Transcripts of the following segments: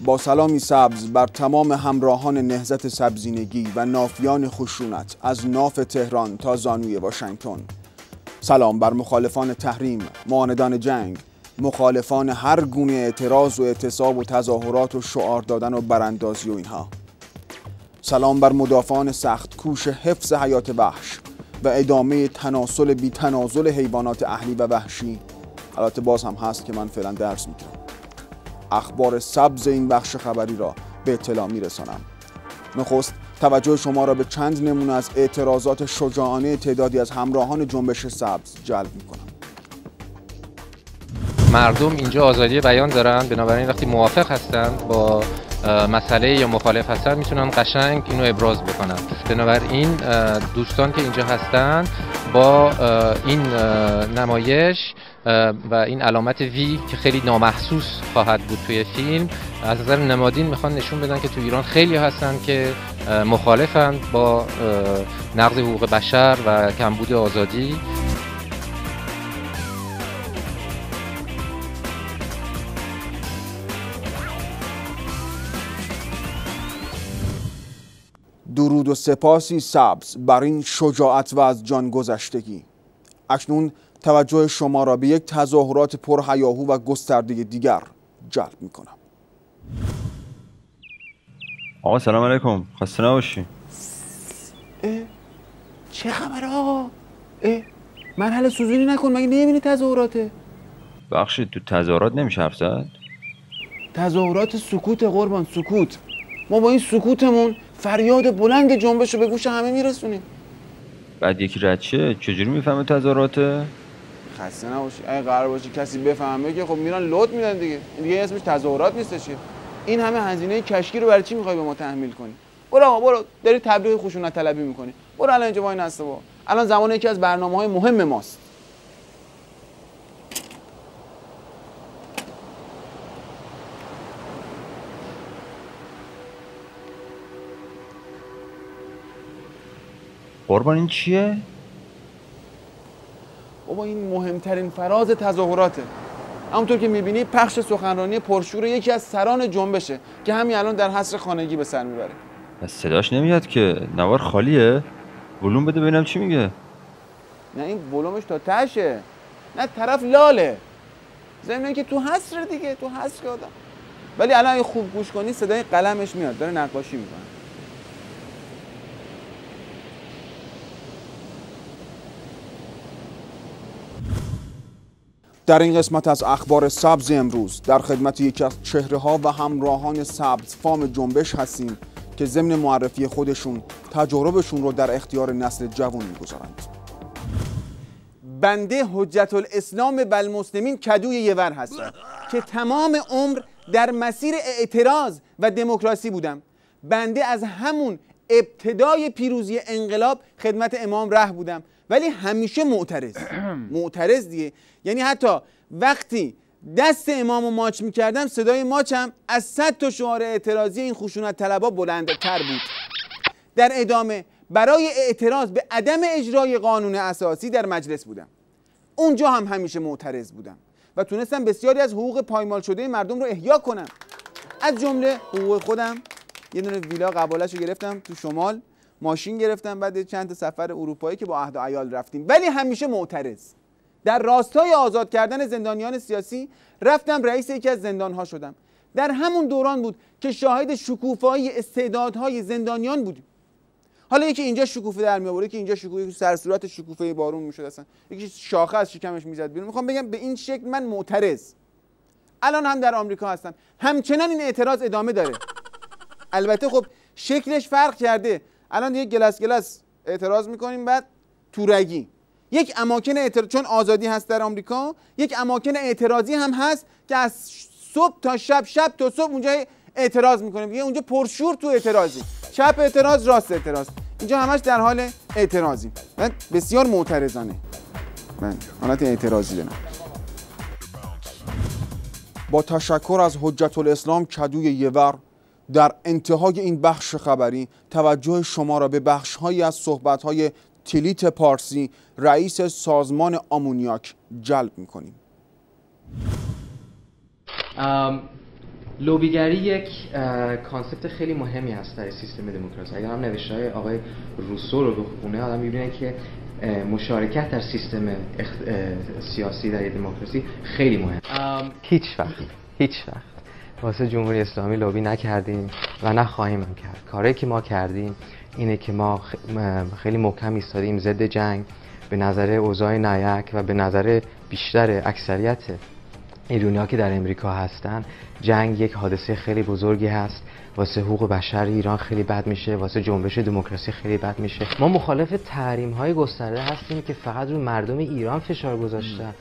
با سلامی سبز بر تمام همراهان نهضت سبزینگی و نافیان خشونت از ناف تهران تا زانوی واشنگتن. سلام بر مخالفان تحریم، معاندان جنگ، مخالفان هر گونه اعتراض و اعتصاب و تظاهرات و شعار دادن و براندازی و اینها. سلام بر مدافعان سخت کوش حفظ حیات وحش و ادامه تناسل بی تنازل حیوانات اهلی و وحشی. البته باز هم هست که من فعلا درس میکنم. اخبار سبز این بخش خبری را به اطلاع میرسانم. نخست توجه شما را به چند نمونه از اعتراضات شجاعانه تعدادی از همراهان جنبش سبز جلب میکنم. مردم اینجا آزادی بیان دارن، بنابراین وقتی موافق هستن با مسئله یا مخالف هستن میتونن قشنگ اینو ابراز بکنن. بنابراین دوستان که اینجا هستن با این نمایش و این علامت وی که خیلی نامحسوس خواهد بود توی فیلم، از نظر نمادین میخوان نشون بدن که تو ایران خیلی هستن که مخالفن با نقض حقوق بشر و کمبود آزادی. درود و سپاسی سبز بر این شجاعت و از جان گذشتگی. اکنون توجه شما را به یک تظاهرات پرهیاهو و گسترده دیگر جلب میکنم. آقا سلام علیکم، خسته نباشی. چه خبر آقا؟ مرحله سوزونی نکن، مگه نمیبینی تظاهراته؟ بخشید تو تظاهرات نمیشه حرف زد؟ تظاهرات سکوت قربان، سکوت. ما با این سکوتمون فریاد بلند جنبش رو به گوش همه میرسونیم. بعد یکی رد شه چجوری میفهمه تظاهراته؟ خسته نباشی. اگه قرار باشه کسی بفهمه که خب میرن لود میدن دیگه. دیگه اسمش تظاهرات نیستش. این همه هزینه کشکی رو برای چی میخوای به ما تحمیل کنی؟ برو آقا برو، داری تبلیغ خشونت طلبی میکنی. برو الان اینجا وای نسته با. الان زمان یکی از برنامه‌های مهم ماست. قربان این چیه؟ بابا این مهمترین فراز تظاهراته. همونطور که میبینی پخش سخنرانی پرشور یکی از سران جنبشه که همین الان در حصر خانگی به سر میبره. پس صداش نمیاد که، نوار خالیه. ولوم بده ببینم چی میگه. نه این ولومش تا تشه، نه طرف لاله. ضمن اینکه تو حصر دیگه، تو حصر آدم. ولی الان اگه خوب گوش کنی صدای قلمش میاد، داره نقاشی میکنه. در این قسمت از اخبار سبز امروز در خدمت یکی از چهره‌ها و همراهان سبز فام جنبش هستیم که ضمن معرفی خودشون تجاربشون رو در اختیار نسل جوان میگذارند. بنده حجت الاسلام بالمسلمین کدوی یور هستم که تمام عمر در مسیر اعتراض و دموکراسی بودم. بنده از همون ابتدای پیروزی انقلاب خدمت امام ره بودم، ولی همیشه معترض دیگه. یعنی حتی وقتی دست امامو ماچ میکردم صدای ماچم از 100 تا شعار اعتراضی این خشونت طلبا بلندتر بود. در ادامه برای اعتراض به عدم اجرای قانون اساسی در مجلس بودم. اونجا هم همیشه معترض بودم و تونستم بسیاری از حقوق پایمال شده مردم رو احیا کنم. از جمله حقوق خودم، یه دونه ویلا قباله‌شو گرفتم تو شمال، ماشین گرفتم، بعد چند تا سفر اروپایی که با عهد و عیال رفتیم، ولی همیشه معترض. در راستای آزاد کردن زندانیان سیاسی رفتم رئیس یکی از زندان‌ها شدم. در همون دوران بود که شاهد شکوفایی استعدادهای زندانیان بودیم. حالا یکی اینجا شکوفه در میآورد، که اینجا شکوفه سر صورت شکوفه بارون میشد، اصلا یکی شاخه از شکمش میزد بیرون. میخوام بگم به این شکل من معترض. الان هم در آمریکا هستم، همچنان این اعتراض ادامه داره. البته خب شکلش فرق کرده. الان دیگه گلس اعتراض میکنیم، بعد تورگی یک اماکن اعتراض، چون آزادی هست در آمریکا، یک اماکن اعتراضی هم هست که از صبح تا شب، شب تا صبح اونجا اعتراض میکنیم دیگه. اونجا پرشور تو اعتراضی، چپ اعتراض، راست اعتراض، اینجا همش در حال اعتراضی. من بسیار معترضانه، من حالت اعتراضی دارم. با تشکر از حجت الاسلام کدوی یور در انتهای این بخش خبری توجه شما را به بخش‌هایی از صحبت‌های تلیت پارسی رئیس سازمان آمونیاک جلب می‌کنیم. لوبیگری یک کانسپت خیلی مهمی هست در سیستم دموکراسی. اگر هم نوشته‌های آقای روسو رو بخونه آدم می‌بینه که مشارکت در سیستم سیاسی در دموکراسی خیلی مهم. هیچ وقت واسه جمهوری اسلامی لوبی نکردیم و نخواهیم هم کرد. کاری که ما کردیم اینه که ما خیلی محکم ایستادیم ضد جنگ. به نظر اوضاع نیک و به نظر بیشتر اکثریت ایرانی‌ها که در امریکا هستن، جنگ یک حادثه خیلی بزرگی هست. واسه حقوق بشر ایران خیلی بد میشه، واسه جنبش دموکراسی خیلی بد میشه. ما مخالف تحریم‌های گسترده هستیم که فقط رو مردم ایران فشار گذاشتن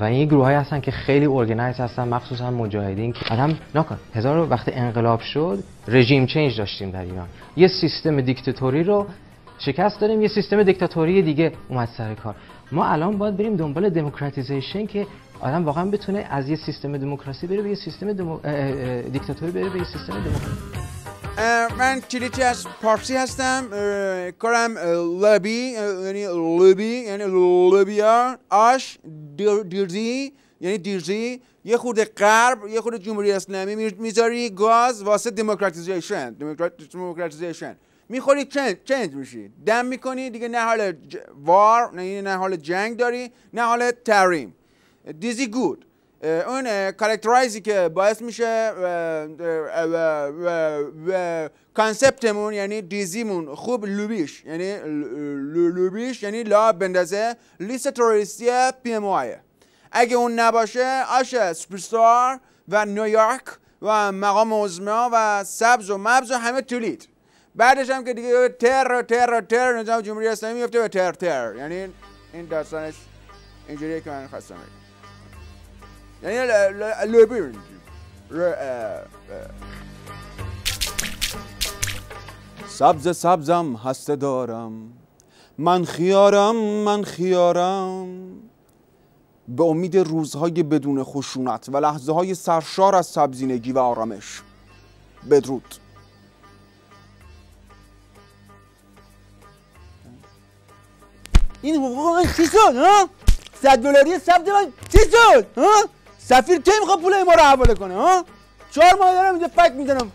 و این گروه‌هایی هستن که خیلی ارگانایز هستن، مخصوصا مجاهدین که آدم نکن. وقت انقلاب شد رژیم چنج داشتیم در ایران. یه سیستم دیکتاتوری رو شکست دادیم، یه سیستم دیکتاتوری دیگه اومد سر کار. ما الان باید بریم دنبال دموکراتیزیشن که آدم واقعا بتونه از یه سیستم دموکراسی بره به یه سیستم دیکتاتوری بره به یه سیستم دموکراسی. من کلیتی از پارسی هستم. کارم لبی یعنی لوبیا، آش دیرزی یعنی دیرزی، یه خورده غرب، یه خورده جمهوری اسلامی میذاری گاز واسه دموکراتیزیشن میخوری چنج میشی، دم میکنی دیگه، نه حال وار، نه حال جنگ داری، نه حال تحریم. دیزی گود اون کاراکترایزی که باعث میشه کانسپتمون یعنی دیزیمون خوب لوبیش یعنی لا بندازه لیست تروریستی پی ام آی. اگه اون نباشه آشه سوپرستار و نیویورک و مقام عظما و سبز و مبز و همه تولید. بعدش هم که دیگه تر نظام جمهوری اسلامی میفته به تر. یعنی این داستانش اینجوریه که من خواستم بگم. یعنی لوبی سبزم هسته دارم، من خیارم به امید روزهای بدون خشونت و لحظه های سرشار از سبزینگی و آرامش. بدرود. این حقوق من چی شد ها؟ $100 ثبت من چی شد ها؟ سفیر کی میخواد پول ما رو حواله کنه ها؟ 4 ماه دارم اینجا فک میزنم.